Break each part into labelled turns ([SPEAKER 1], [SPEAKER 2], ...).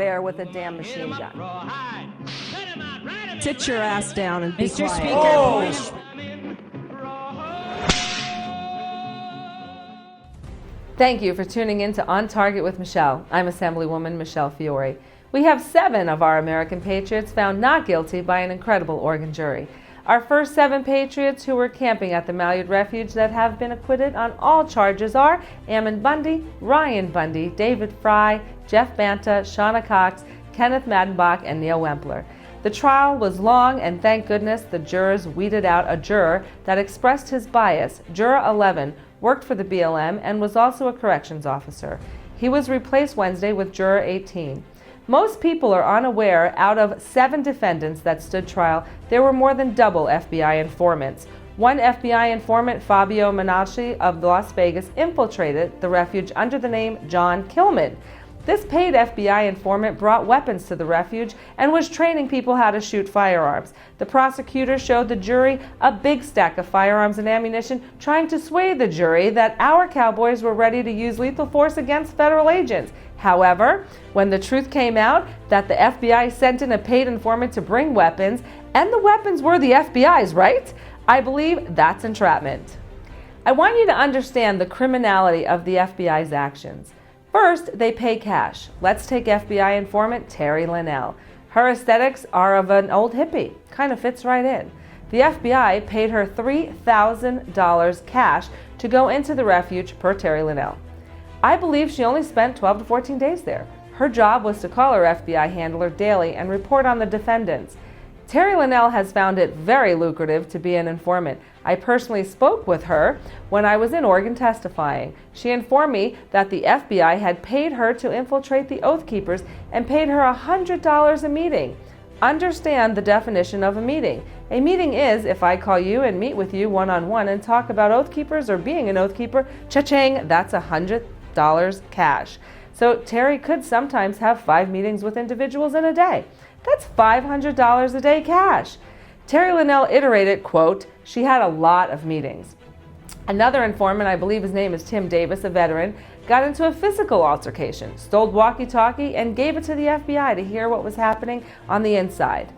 [SPEAKER 1] bear with a damn machine gun.
[SPEAKER 2] Sit your ass down and be
[SPEAKER 3] Mr.
[SPEAKER 2] quiet.
[SPEAKER 3] Speaker,
[SPEAKER 2] Oh.
[SPEAKER 4] Thank you for tuning in to On Target with Michelle. I'm Assemblywoman Michele Fiore. We have 7 of our American patriots found not guilty by an incredible Oregon jury. Our first 7 patriots who were camping at the Malyard Refuge that have been acquitted on all charges are Ammon Bundy, Ryan Bundy, David Fry, Jeff Banta, Shauna Cox, Kenneth Madenbach, and Neil Wempler. The trial was long, and thank goodness the jurors weeded out a juror that expressed his bias. Juror 11 worked for the BLM and was also a corrections officer. He was replaced Wednesday with Juror 18. Most people are unaware out of 7 defendants that stood trial, there were more than double FBI informants. One FBI informant, Fabio Menasci of Las Vegas, infiltrated the refuge under the name John Killman. This paid FBI informant brought weapons to the refuge and was training people how to shoot firearms. The prosecutor showed the jury a big stack of firearms and ammunition, trying to sway the jury that our cowboys were ready to use lethal force against federal agents. However, when the truth came out that the FBI sent in a paid informant to bring weapons, and the weapons were the FBI's, right? I believe that's entrapment. I want you to understand the criminality of the FBI's actions. First, they pay cash. Let's take FBI informant Terry Linnell. Her aesthetics are of an old hippie. Kind of fits right in. The FBI paid her $3,000 cash to go into the refuge per Terry Linnell. I believe she only spent 12 to 14 days there. Her job was to call her FBI handler daily and report on the defendants. Terry Linnell has found it very lucrative to be an informant. I personally spoke with her when I was in Oregon testifying. She informed me that the FBI had paid her to infiltrate the Oath Keepers and paid her $100 a meeting. Understand the definition of a meeting. A meeting is if I call you and meet with you one-on-one and talk about Oath Keepers or being an Oath Keeper, cha-ching, that's $100 cash. So Terry could sometimes have 5 meetings with individuals in a day. That's $500 a day cash. Terry Linnell iterated, quote, she had a lot of meetings. Another informant, I believe his name is Tim Davis, a veteran, got into a physical altercation, stole walkie-talkie, and gave it to the FBI to hear what was happening on the inside.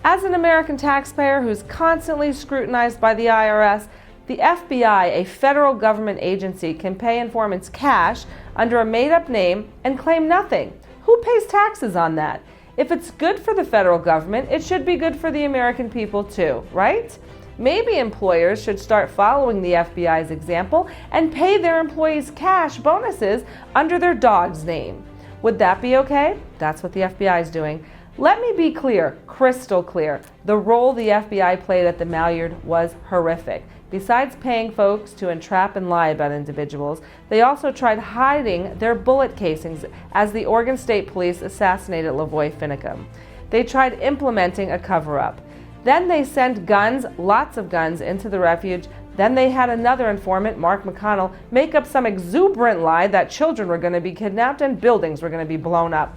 [SPEAKER 4] As an American taxpayer who's constantly scrutinized by the IRS, the FBI, a federal government agency, can pay informants cash under a made-up name and claim nothing. Who pays taxes on that? If it's good for the federal government, it should be good for the American people too, right? Maybe employers should start following the FBI's example and pay their employees cash bonuses under their dog's name. Would that be okay? That's what the FBI is doing. Let me be clear, crystal clear. The role the FBI played at the Malyard was horrific. Besides paying folks to entrap and lie about individuals, they also tried hiding their bullet casings as the Oregon State Police assassinated Lavoy Finicum. They tried implementing a cover-up. Then they sent guns, lots of guns, into the refuge. Then they had another informant, Mark McConnell, make up some exuberant lie that children were going to be kidnapped and buildings were going to be blown up.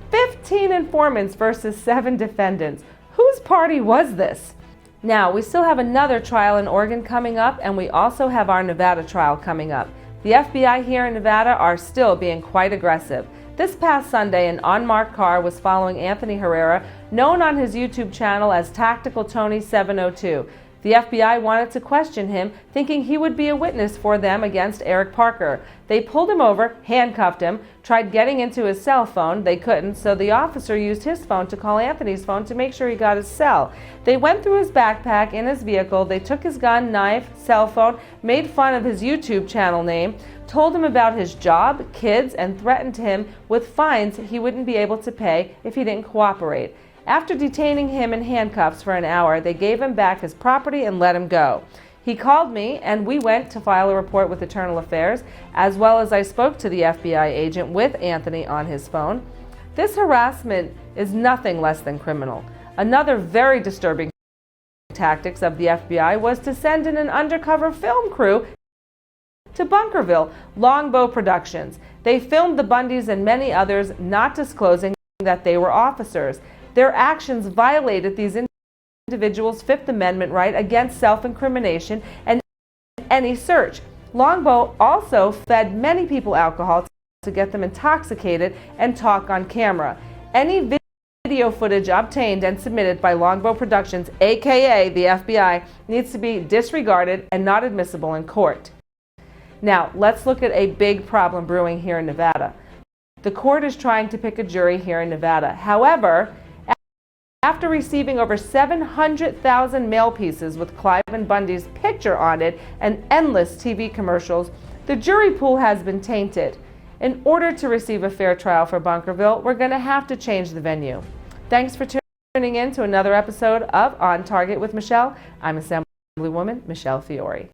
[SPEAKER 4] 15 informants versus 7 defendants. Whose party was this? Now, we still have another trial in Oregon coming up, and we also have our Nevada trial coming up. The FBI here in Nevada are still being quite aggressive. This past Sunday, an unmarked car was following Anthony Herrera, known on his YouTube channel as Tactical Tony 702. The FBI wanted to question him, thinking he would be a witness for them against Eric Parker. They pulled him over, handcuffed him, tried getting into his cell phone. They couldn't, so the officer used his phone to call Anthony's phone to make sure he got his cell. They went through his backpack in his vehicle. They took his gun, knife, cell phone, made fun of his YouTube channel name, told him about his job, kids, and threatened him with fines he wouldn't be able to pay if he didn't cooperate. After detaining him in handcuffs for an hour, they gave him back his property and let him go. He called me, and we went to file a report with Internal Affairs, as well as I spoke to the FBI agent with Anthony on his phone. This harassment is nothing less than criminal. Another very disturbing tactics of the FBI was to send in an undercover film crew to Bunkerville, Longbow Productions. They filmed the Bundys and many others, not disclosing that they were officers. Their actions violated these individuals' Fifth Amendment right against self-incrimination and any search. Longbow also fed many people alcohol to get them intoxicated and talk on camera. Any video footage obtained and submitted by Longbow Productions, aka the FBI, needs to be disregarded and not admissible in court. Now, let's look at a big problem brewing here in Nevada. The court is trying to pick a jury here in Nevada. However, after receiving over 700,000 mail pieces with Clive and Bundy's picture on it and endless TV commercials, the jury pool has been tainted. In order to receive a fair trial for Bunkerville, we're going to have to change the venue. Thanks for tuning in to another episode of On Target with Michelle. I'm Assemblywoman Michele Fiore.